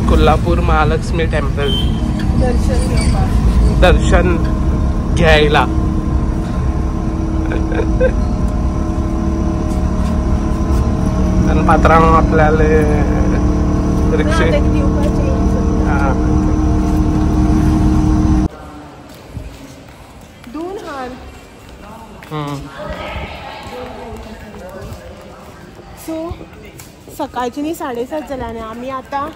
Kolhapur Mahalakshmi temple दर्शन दर्शन घ्यायला. पात्रांनो आपल्याला रिक्षा दोन हार. सो सकाळची नी 7:30 जाल्याने आम्ही आता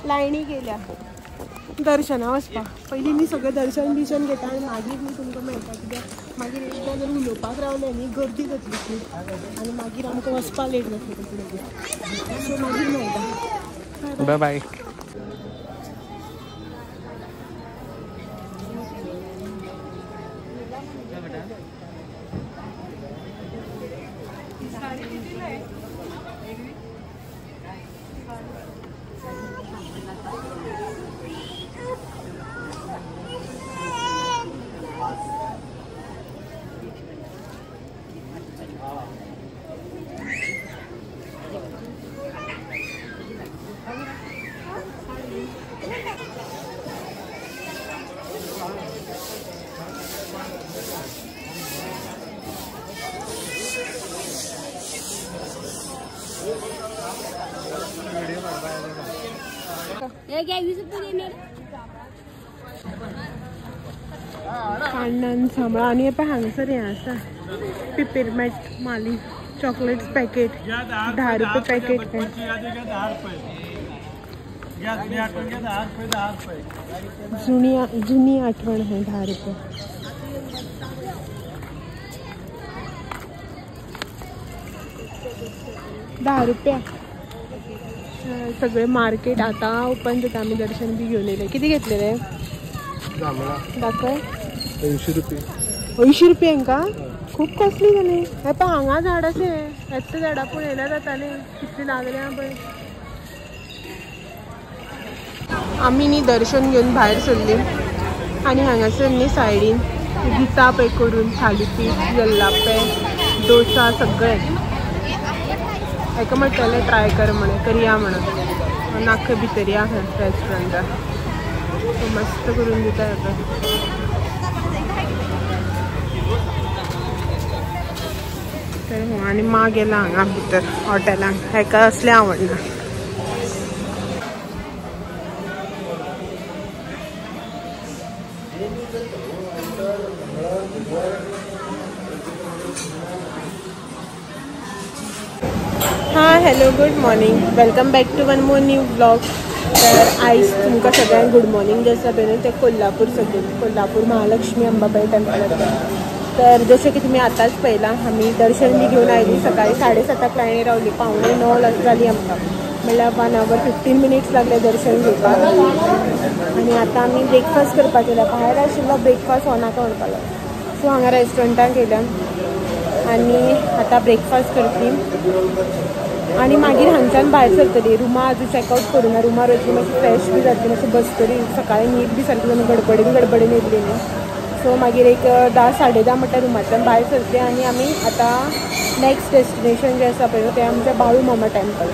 लायनी गेल्या दर्शना वचपाक. पयलीं मी सगळें दर्शन बिर्शन घेता आनी मागीर मी तुमकां मेळटा कित्याक मागीर एकदां जर उलोवपाक रावलें न्ही गर्दी जातली खूब आनी मागीर आमकां वचपाक लेट जातली फुडें. सो मागीर मेळटा. Bye bye. कांडन सांबाळ आनी हे हांगसर हें आसा पिपेरमेंट माली चॉकलेट्स पॅकेट 10 रुपये पॅकेट. जुनी आठवण है 10 रुपये. ₹10 सगळे मार्केट आता ओपन जाता. आम्ही दर्शन बी घेऊन येले. किती घेतलेले दाखय. 80 रुपये. 80 रुपयांका खूप कॉस्टली जाले. हे पण हांगा झाड असे ह्याच झाडा पण येयला जाताले कितली लागल्या पळय. आमी न्ही दर्शन घेवन भायर सरली आनी हांगासर न्ही सायडीन दिता पळय करून थालीपीठ यल्लापे डोसा सगळे हेका म्हणटले ट्राय कर म्हणे करया म्हणून. नाख्खे भितर या रेस्टॉरंटात मस्त करून दिता हेका. तर आनी मा गेला हांगा भितर हॉटेलांक. हेका असले आवडना. हां hello good morning welcome back to one more new blog. तर आयज तुमकां सगळ्यांक गुड मॉर्निंग जे आसा पळय ते कोल्हापूर सकयल कोल्हापूर महालक्ष्मी अंबाबाई टेम्पलांत. तर जशें की तुमी आतांच पळयलां आमी दर्शन बी घेवन आयली. सकाळी 7:30 लायनी रावली. 8:45 जाली आमकां म्हणल्यार 1 hour 15 minutes लागले दर्शन घेवपाक. आनी आतां आमी ब्रेकफास्ट करपाक गेल्या. भायर आशिल्लो ब्रेकफास्ट होनाका म्हणपाक लागलो. सो हांगा रेस्टॉरंटाक गेल्या आनी आतां ब्रेकफास्ट करतली आनी मागीर हांगच्यान भायर सरतली. रुमा आजून चॅकआउट करूना. रुमार वचून मातशी फ्रेश बी जातली मातशी बसतली. सकाळी न्हीद बी सारकी जावन गडबडीन येयल्ली न्ही. सो मागीर एक 10 10:30 म्हणल्यार रुमांतल्यान भायर सरतली आनी आमी आतां नेक्स्ट डेस्टिनेशन जें आसा पळय तें आमचें बाळू मामा टेम्पल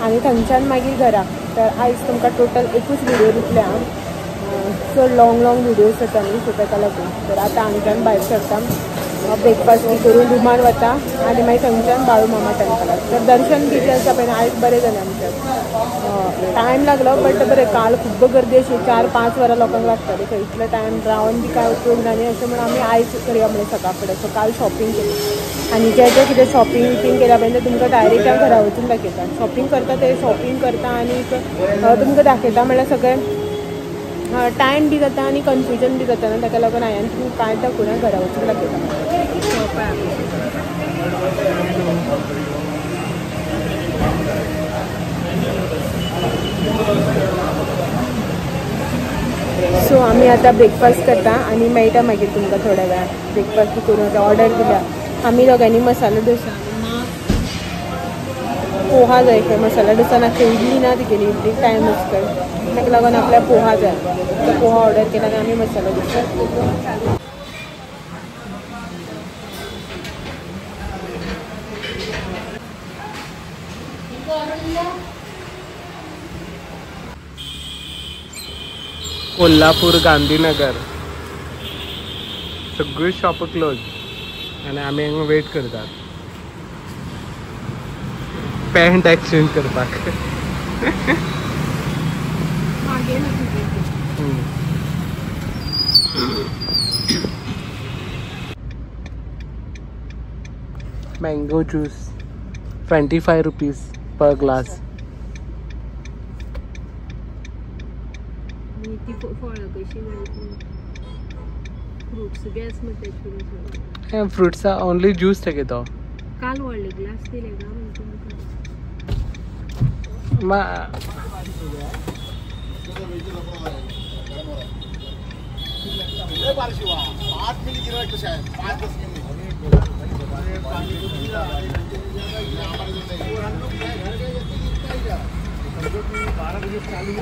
आनी थंयच्यान मागीर घरा. तर आयज तुमकां टोटल एकूच व्हिडिओ दितले हांव. चड लॉंग व्हिडियोज जाता न्ही सो ताका लागून. तर आतां हांगच्यान भायर सरता ब्रेकफास्ट बी करून रुमान वता आनी मागीर थंयच्यान बाळू मामा टेम्पलाक. तर दर्शन बी जें आसा पळय आयज बरें जालें आमचें. टायम लागलो बट बरें. काल खूब गर्दी अशी 4-5 वरां लोकांक लागताली. थंय इतलो टायम रावन बी कांय उपयोग ना न्ही अशें म्हणून आमी आयज करया म्हणून सकाळ फुडें. सो काल शॉपिंग केली आनी जें कितें शॉपिंग केल्या पळय तें तुमकां डायरेक्ट हांव घरा वचून दाखयता. शॉपिंग करता तें शॉपिंग करता आनी तुमकां दाखयता म्हणल्यार सगळें टायम बी जाता आनी कन्फ्युजन बी जाता ना ताका लागून हांवें तुमकां कांय दाखोवना घरा वचून दाखयता. सो आमी आतां ब्रेकफास्ट करता आनी मेळटा मागीर तुमकां थोड्या वेळार. ब्रेकफास्ट करून ऑर्डर दिल्या आमी दोगांनी मसाला डोसा. पोहा जाय खंय मसाला डोसा ना इडली ना तुगेली इडली टायम आसता ताका लागून आपल्याक पोहा जाय. तो पोहा ऑर्डर केला आनी आमी मसाला डोसा. कोल्हापूर गांधीनगर सगळी शॉप क्लोज आणि आम्ही हांगा वेट करतात पॅन्ट एक्सचेंज करपाक. Mango juice 25 rupees per glass. Fruits only juice थे तो काल वाले ग्लास दिले का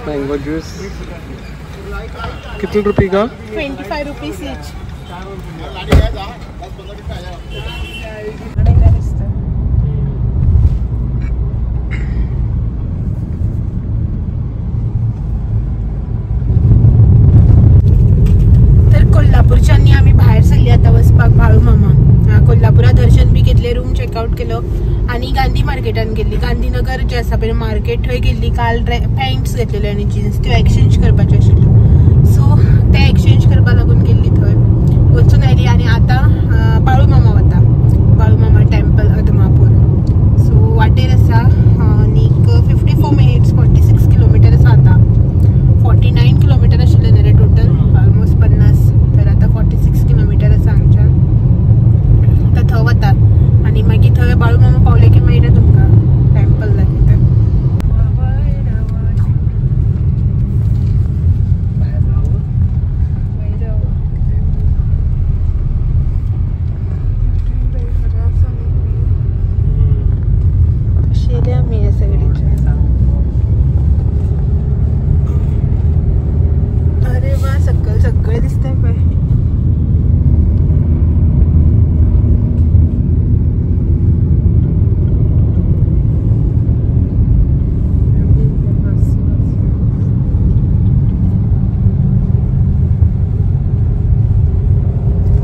मैंगो जूस कितने रुपये का? 25 रुपीज ईच. तर कोल्हापूरच्यांनी आम्ही बाहेर सरली आता वचपाक बाळू मामा. कोल्हापुरात दर्शन बी घेतले, रूम चेकआउट केलो आणि गांधी मार्केटान गेल्ली. गांधीनगर जे आसा पळय मार्केट थंय गेल्ली. काल पॅन्ट्स घेतलेले आणि जीन्स त्यो एक्सचेंज करपाचे आशिल्लो, सो ते एक्सचेंज करपा लागून गेल्ली थंय वचून आयली. आणि आता बाळू मामा वता, बाळू मामा टेम्पल अदमापूर. सो वाटेर आसा आणि 54 मिनिट्स 46 किलोमीटर आसा. आता 49 किलोमीटर आशिल्ले न्ही रे टोटल, ऑलमोस्ट 50. तर आता 46 किलोमीटर आसा हांगच्यान. तर थंय वता आणि मागीर थंय बाळू मामा पावले की मागीर तुमकां टेम्पल लागीं. अरे वा, सगळे दिसतंय पळय.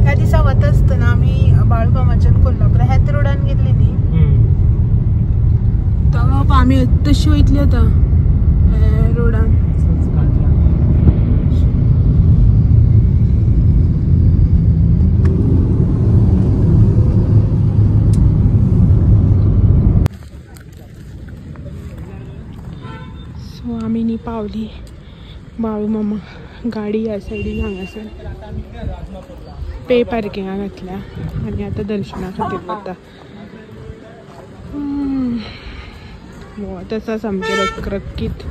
ह्या दिसा वत असतना आम्ही बाळूमामाच्यान कोल्हापूर ह्याच रोडान गेल्ली न्ही, तेव्हा आम्ही तशी वयतली आतां रोडान. सो आम्ही न्ही पावली बाळू मामा. गाडी ह्या सायडीन हांगासर पे पार्किंगाक घातल्या आणि आता दर्शना खातीर वता. तसा सामकें रखरखीत.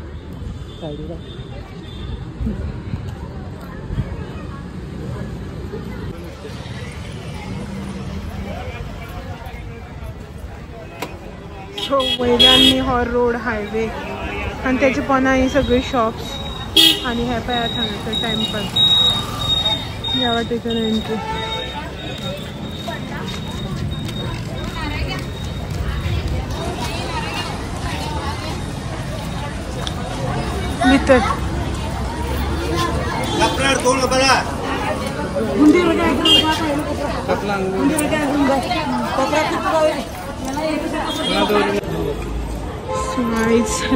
सो वयल्यान हो रोड हायवे आणि त्याच्या पोंदा ही सगळी शॉप्स आणि हे पळयात हांगासर टेम्पल. ह्या वाटेच्यान एंट्री. भितर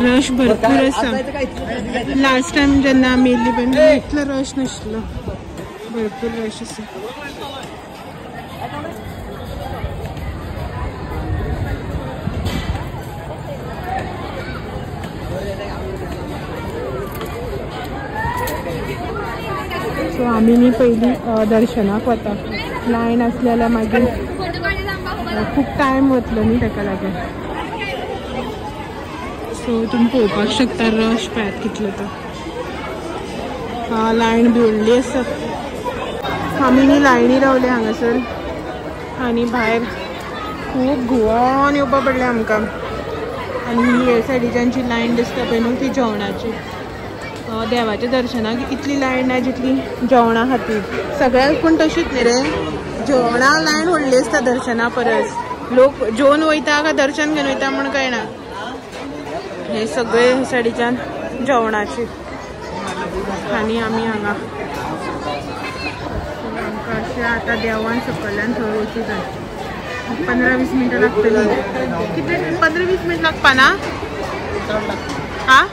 रश भरपूर आसा. लास्ट टाइम जेन्ना आमी येयल्ली पण इतलो रश नाशिल्लो, भरपूर रश आसा. सो आमी न्ही पयलीं दर्शनाक वता. लायन आसली जाल्यार मागीर खूब टायम वतलो न्ही, ताका लागून. सो तुमी पळोवपाक शकता रश पळयात कितलो तो. लायन बी व्हडली आसा. आमी न्ही लायनी रावले हांगासर आनी भायर खूब घुंवोन येवपा पडलें आमकां. आनी हे सायडीच्यान जी लायन दिसता पळय न्हू ती जेवणाची. देवाच्या दर्शनाक इतली लायन ना जितली जेवणा खातीर. सगळ्याक पूण तशीच न्ही रे, जेवणा लायन व्हडली आसता दर्शना परस. लोक जेवन वयता काय दर्शन घेवन वयता म्हण कळना. हे सगळे सायडीच्यान जेवणाची. आनी आमी हांगा आमकां अशें आतां देवान सकयल्यान थंय वचूं जाय 15-20 मिनटां लागतली कितले 15-20 मिनट लागपा ना हां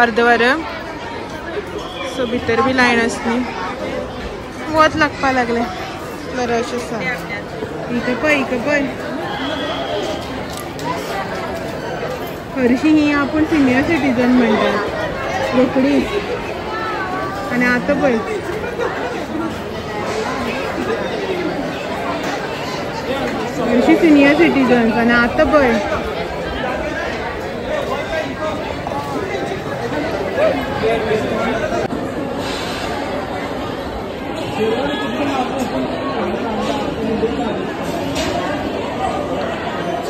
अर्द वर सो भितर बी लायन आसली वत लागपा लागलें रश आसा इकडे पळय हरशीं ही आपूण सिनियर सिटीजन म्हणटात रोखडीच आनी आतां पळय हरशीं सिनियर सिटीजन्स आनी आतां पळय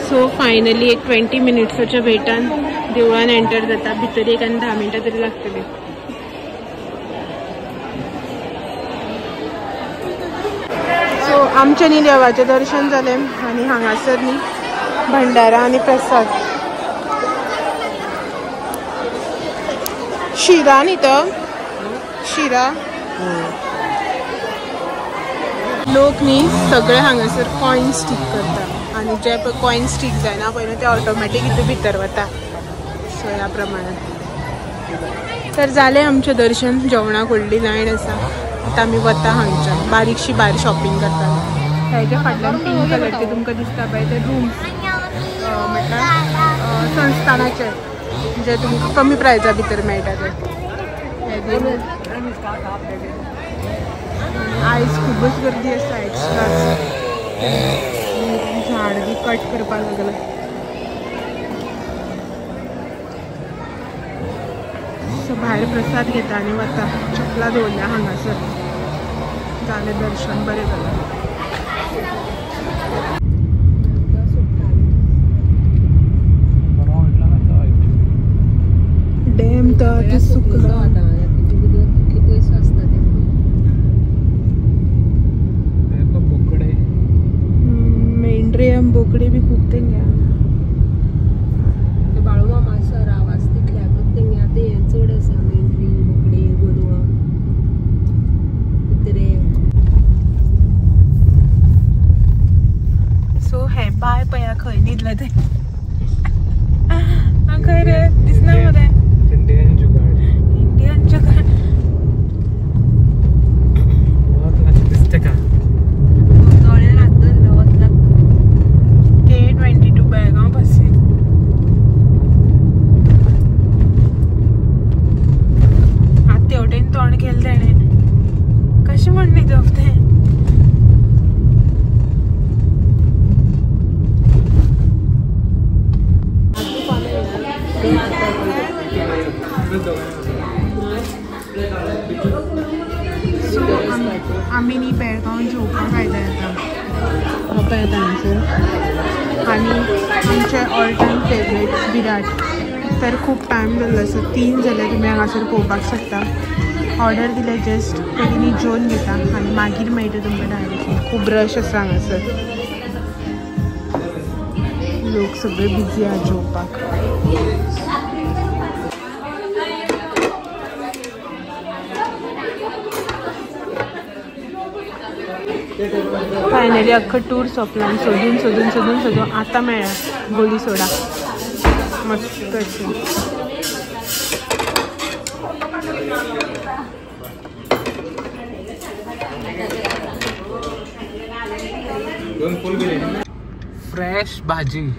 सो फायनली एक 20 मिनिट्साच्या वेटान देवळान एंटर जाता भितर एक आनी 10 मिनटां तरी लागतली सो आमचें न्ही देवाचें दर्शन जालें आनी हांगासर न्ही भंडारा आनी प्रसाद शिरा न्ही तो शिरा लोक न्ही सगळे हांगासर कॉइन स्टीक करता आनी जे पळय कॉइन स्टीक जायना पळय ते ऑटोमॅटीक हितून भितर वता सो ह्या प्रमाणान तर जालें आमचें दर्शन जेवणाक व्हडली लायन आसा आतां आमी वता हांगच्यान बारीकशी भायर शॉपिंग करता हेजे फाटल्यान पिंक कलरचे तुमकां दिसता पळय ते रूम्स म्हटल्यार संस्थानाचे जे तुमकां कमी प्रायजा भितर मेळटा ते आयज खूबच गर्दी आसा एक्स्ट्रा झाड बी कट करपाक लागला सो भायर प्रसाद घेता आनी वता चपलां दवरल्या हांगासर जालें दर्शन बरें जालें डॅम तर सुकलो मेंढरे बोकडे बी खूप तेंगे बाळूमामा सर आवाज तितल्या तेंगे आतां हें चड आसा मेंढरी बोकडे गोरवां कुत्रे सो हे बाय पया खंय न्हिदला ते खंय रे दिसना मरे इंडियन जुगाड इंडियन जुगाड दिसते का दोळ्यान हात धरलो वत लागता K22 बेळगांव बसी आतां तेवटेन तोंड केलें तेणें कशें म्हण न्हिदप तें आमी न्ही बेळगांव जेवपाक आयला येता पळय हांगासर आनी आमचे ऑल टायम फेवरेट विराट तर खूब टायम जाल्लो आसा 3 जाल्यार तुमी हांगासर पळोवपाक शकता ऑर्डर दिले जस्ट पयलीं न्ही जेवन घेता आनी मागीर मेळटा तुमकां डायरेक्टली खूब रश आसा हांगासर लोक सगळे बिजी आहा जेवपाक फायनली अख्खो टूर सोंपला सोदून आतां मेळ्ळा गोली सोडा मस्त अशी फ्रेश भाजी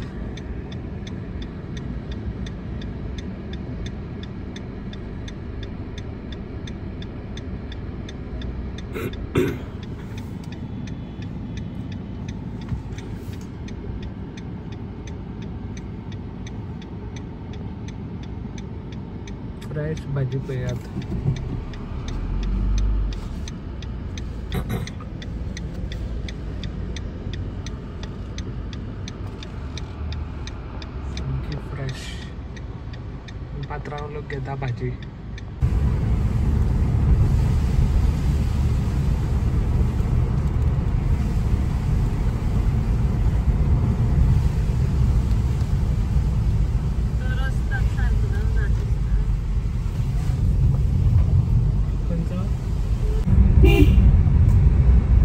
फ्रेश भाजी पळयात फ्रेश पात्रांव लोक घेता भाजी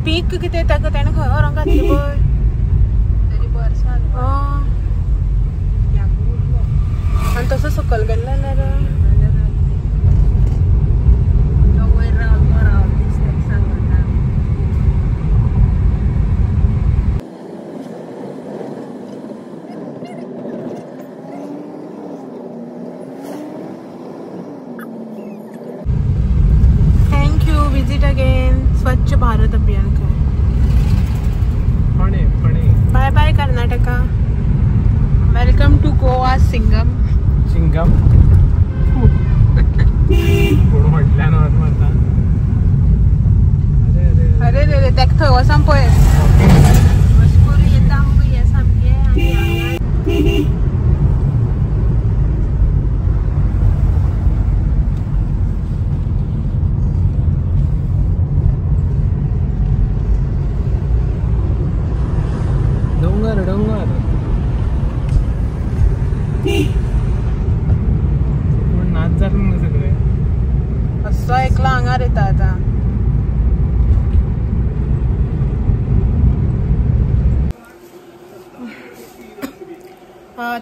पीक किती ताका त्याने खंय व्हरोंक घातली पळय तरी वर्सान आणि तसो सकल गेल्लो जाल्यार वयर रावत दिसता सांगता थँक्यू विजिट अगेन स्वच्छ भारत अभियान काय फणे फणे bye bye Karnataka welcome to Goa Singham Singham कोण म्हटल्या ना म्हणता अरे रे रे ताका थंय वचोन पळय मस्कोर येता मग हे सामके आनी डोंगर डोंगर पण नाच जात ना सगळे असो एकलो हांगार येता आतां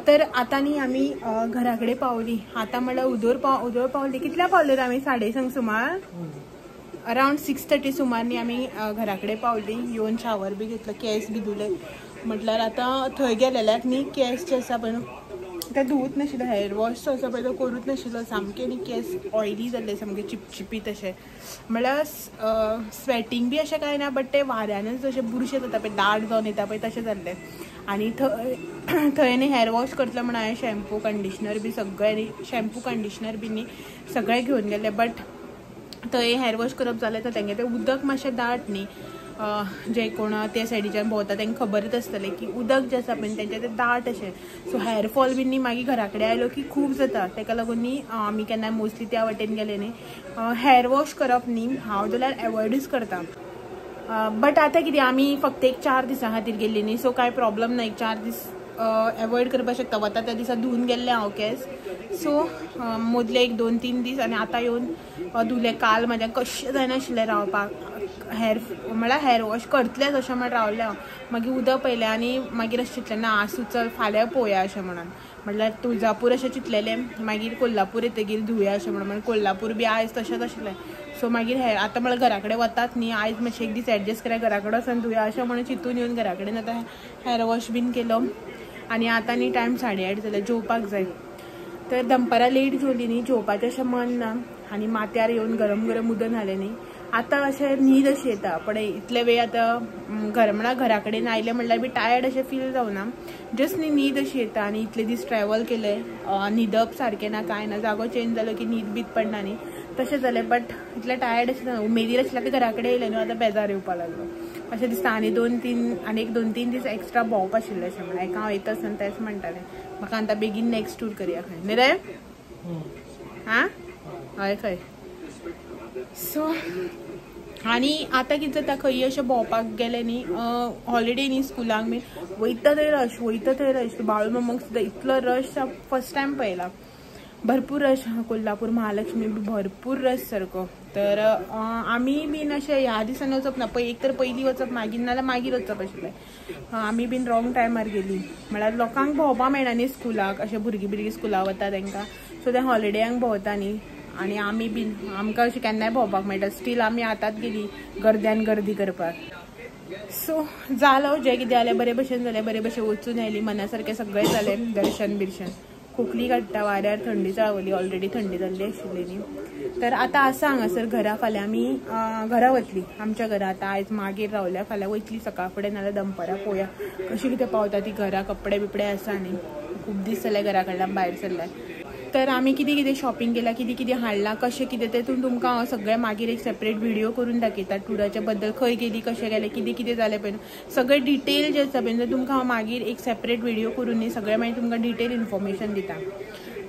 तर आता न्ही आमी घरा कडेन पावली आतां म्हणल्यार उदोर पावली कितल्या पावले आमी 5:30 सुमार अरावंड 6:30 सुमार न्ही आमी घरा कडेन पावली येवन शावर बी घेतलो केस बी धुले म्हटल्यार आतां थंय गेलेल्याक न्ही केस जे आसा पळय ते धुवूच नाशिल्लो हेअर वॉश जो आसा पळय तो करूच नाशिल्लो सामके न्ही केस ऑयली जाल्ले सामके चिपचिपीत अशे म्हळ्यार स्वेटींग बी अशें कांय ना बट ते वाऱ्यानच जशें बुरशे जाता पळय दाट जावन येता पळय तशें जाल्ले आनी थंय न्ही हेअर वॉश करतलो म्हण हांवें शॅम्पू कंडिशनर बी सगळें न्ही शॅम्पू कंडिशनर बी न्ही सगळें घेवन गेले बट थंय हेअर वॉश करप जालें तर तेंगे तें उदक मातशें दाट न्ही जे कोण त्या सायडीच्यान भोंवता तांकां खबरच आसतलें की उदक जें आसा पळय तेंचें तें दाट अशें सो हेअर फॉल बी न्ही मागीर घरा कडेन आयलो की खूब जाता ताका लागून न्ही आमी केन्नाय मोस्टली त्या वाटेन गेले न्ही हेअर वॉश करप न्ही हांव जाल्यार एवॉयडूच करता बट आतां कितें आमी फक्त एक 4 दिसां खातीर गेल्ली न्ही सो कांय प्रॉब्लम ना एक 4 दीस एवॉयड करपाक शकता वता त्या दिसा धुवन गेल्लें हांव केस सो मदले एक 2-3 दीस आनी आतां येवन धुले काल म्हाज्यान कशें जायनाशिल्लें रावपाक म्हळ्यार हेअर वॉश करतलेंच अशें म्हण रावलें हांव मागीर उदक पयलें आनी मागीर अशें चिंतलें ना आसूं चल फाल्यां पळोवया अशें म्हणून म्हटल्यार तुळजापूर अशें चिंतलेलें मागीर कोल्हापूर येतगीर धुया अशें म्हणून कोल्हापूर बी आयज तशेंच आशिल्लें सो मागीर आतां म्हळ्यार घरा कडेन वतात न्ही आयज मातशें एक दीस एडजस्ट करा घरा कडेन वचून धुया अशें म्हणून चिंतून येवन घरा कडेन आतां हेअर वॉश बीन केलो आनी आतां न्ही टायम 8:30 जाले जेवपाक जाय तर दनपारां लेट जेवली न्ही जेवपाचें अशें मन ना आनी माथ्यार येवन गरम गरम उदक न्हालें न्ही आतां अशें न्हीद अशी येता पण इतले वेळ आतां घरा कडेन आयलें म्हणल्यार बी टायर्ड अशें फील जावना जस्ट न्हीद अशी येता आनी इतले दीस ट्रॅवल केलें न्हिदप सारकें ना कांय ना जागो चेंज जालो की न्हीद बीत पडना न्ही तशें जालें बट इतलें टायर्ड अशें जालें उमेदीर आशिल्लें घरा कडेन येयलें न्हू आतां बेजार येवपाक लागलो अशें दिसता आनी 2-3 दीस एक्स्ट्रा भोंवप आशिल्लें अशें म्हणल्यार हांव येता आसतना तेंच म्हणटालें म्हाका आतां बेगीन नॅक्स्ट टूर करया खंय न्ही रे हां हय खंय सो आनी आतां कितें जाता खंय अशें भोंवपाक गेलें न्ही हॉलिडे न्ही स्कुलाक बी वयता थंय रश बाळू मामाक सुद्दां इतलो रश फर्स्ट टायम पळयला भरपूर रश कोल्हापूर महालक्ष्मी बी भरपूर रश सारको तर आमी बीन अशें ह्या दिसांनी वचप ना एक तर पयलीं वचप मागीर वचप आशिल्लें आमी बीन रॉंग टायमार गेली म्हळ्यार लोकांक भोंवपाक मेळना न्ही स्कुलाक अशें भुरगीं स्कुलाक वता तांकां सो ते हॉलिडेयांक भोंवता न्ही आनी आमी बीन आमकां अशें केन्नाय भोंवपाक मेळटा स्टील आमी आतांच गेली गर्द्यान गर्दी करपाक सो जालो जें कितें जालें बरे भशेन जालें बरे भशेन वचून आयली मना सारकें सगळें जालें दर्शन बिर्शन खोकली काडटा वाऱ्यार थंडी चावली ऑलरेडी थंडी जाल्ली आशिल्ली न्ही तर आतां आसा हांगासर घरा फाल्यां आमी घरा वतली आमच्या घरा आतां आयज मागीर रावल्या फाल्यां वयतली सकाळ फुडें नाल्यार दनपारां पळोवया कशी कितें पावता ती घरा कपडे बिपडे आसा न्ही खूब दीस जाले घरा कडल्यान भायर सरल्या तर आमी कितें कितें शॉपिंग केलां कितें कितें हाडलां कशें कितें तेतून तुमकां हांव सगळें मागीर एक सेपरेट व्हिडिओ करून दाखयता टुराच्या बद्दल खंय गेली कशें गेलें कितें कितें जालें पळय सगळें डिटेल जें आसा पळय तुमकां हांव मागीर एक सेपरेट व्हिडिओ करून न्ही सगळें मागीर तुमकां डिटेल इन्फॉर्मेशन दिता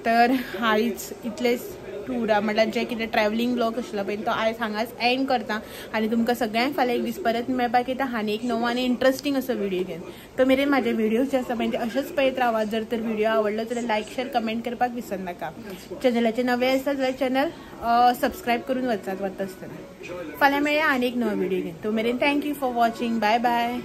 तर आयज इतलेंच टुरा म्हटल्यार जे कितें ट्रॅव्हलिंग ब्लॉग आसलो पळय तो आयज हांगाच एंड करता आनी तुमकां सगळ्यांक फाल्यां एक दीस परत मेळपाक येता आनी एक नवो आनी इंट्रस्टींग असो व्हिडिओ घेवन. तो मेरेन म्हाजे व्हिडिओज जे आसा पळय ते अशेंच पळयत रावा. जर तर व्हिडिओ आवडलो जाल्यार लायक शेअर कमेंट करपाक विसर नाका. चॅनलाचे नवे आसा जाल्यार चॅनल सबस्क्राईब करून वचत आसतना. फाल्यां मेळया आनी एक नवो व्हिडिओ घेवन. तो मेरेन thank you for watching. Bye bye.